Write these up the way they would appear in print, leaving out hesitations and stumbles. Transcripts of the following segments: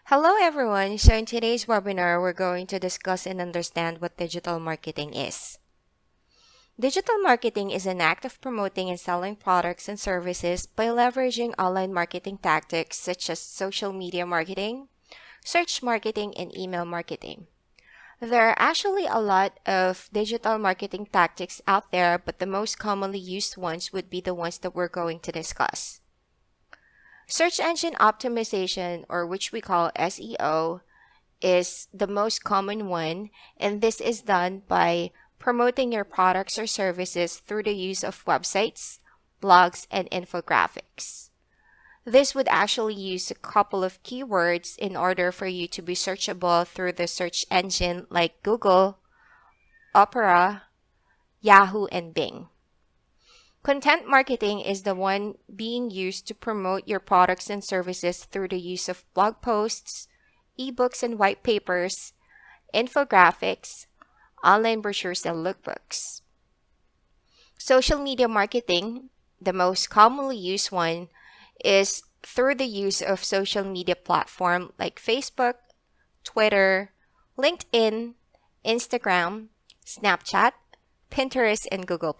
Hello everyone. So in today's webinar, we're going to discuss and understand what digital marketing is. Digital marketing is an act of promoting and selling products and services by leveraging online marketing tactics such as social media marketing, search marketing, and email marketing. There are actually a lot of digital marketing tactics out there, but the most commonly used ones would be the ones that we're going to discuss. Search engine optimization, or which we call SEO, is the most common one, and this is done by promoting your products or services through the use of websites, blogs, and infographics. This would actually use a couple of keywords in order for you to be searchable through the search engine like Google, Opera, Yahoo, and Bing. Content marketing is the one being used to promote your products and services through the use of blog posts, ebooks and white papers, infographics, online brochures, and lookbooks. Social media marketing, the most commonly used one, is through the use of social media platforms like Facebook, Twitter, LinkedIn, Instagram, Snapchat, Pinterest, and Google+.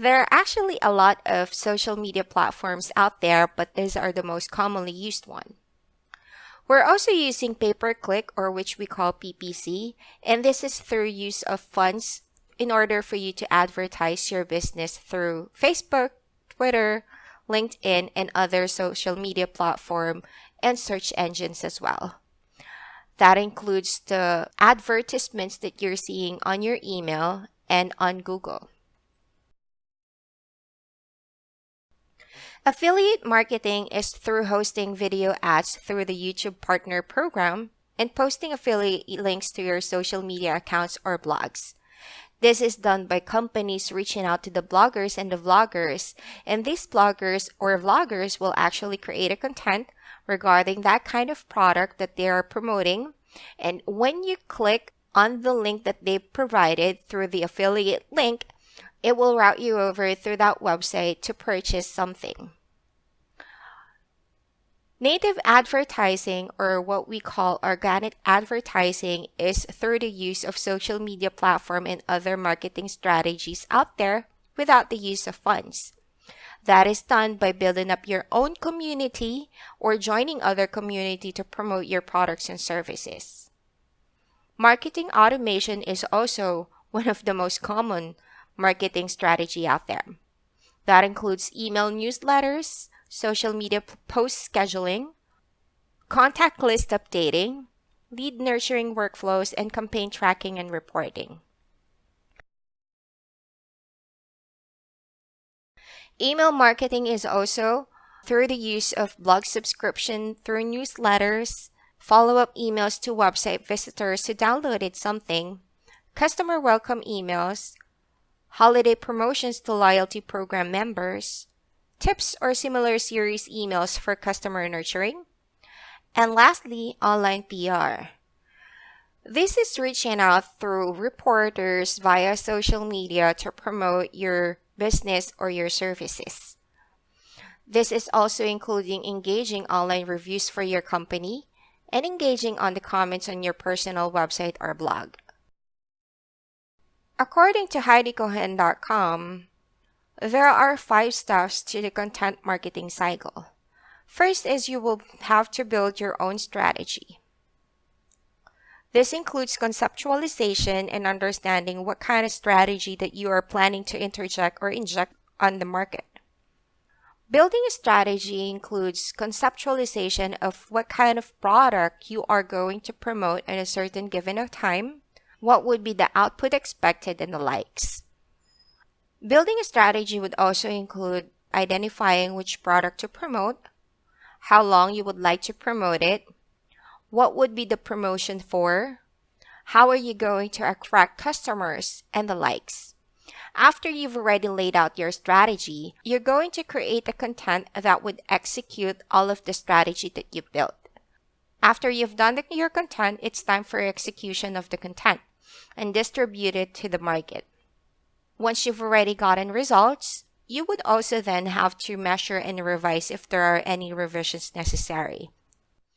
There are actually a lot of social media platforms out there, but these are the most commonly used one. We're also using pay-per-click, or which we call PPC, and this is through use of funds in order for you to advertise your business through Facebook, Twitter, LinkedIn, and other social media platform and search engines as well. That includes the advertisements that you're seeing on your email and on Google. Affiliate marketing is through hosting video ads through the YouTube Partner Program and posting affiliate links to your social media accounts or blogs. This is done by companies reaching out to the bloggers and the vloggers, and these bloggers or vloggers will actually create a content regarding that kind of product that they are promoting. And when you click on the link that they provided through the affiliate link, it will route you over through that website to purchase something. Native advertising, or what we call organic advertising, is through the use of social media platform and other marketing strategies out there without the use of funds. That is done by building up your own community or joining other community to promote your products and services. Marketing automation is also one of the most common marketing strategy out there. That includes email newsletters, social media post scheduling, contact list updating, lead nurturing workflows, and campaign tracking and reporting. Email marketing is also through the use of blog subscription through newsletters, follow-up emails to website visitors who downloaded something, customer welcome emails, holiday promotions to loyalty program members, tips or similar series emails for customer nurturing, and lastly, online PR. This is reaching out through reporters via social media to promote your business or your services. This is also including engaging online reviews for your company and engaging on the comments on your personal website or blog. According to HeidiCohen.com, there are 5 steps to the content marketing cycle. First is you will have to build your own strategy. This includes conceptualization and understanding what kind of strategy that you are planning to interject or inject on the market. Building a strategy includes conceptualization of what kind of product you are going to promote at a certain given time, what would be the output expected, and the likes. Building a strategy would also include identifying which product to promote, how long you would like to promote it, what would be the promotion for, how are you going to attract customers, and the likes. After you've already laid out your strategy, you're going to create a content that would execute all of the strategy that you built. After you've done your content, it's time for execution of the content and distribute it to the market. Once you've already gotten results, you would also then have to measure and revise if there are any revisions necessary.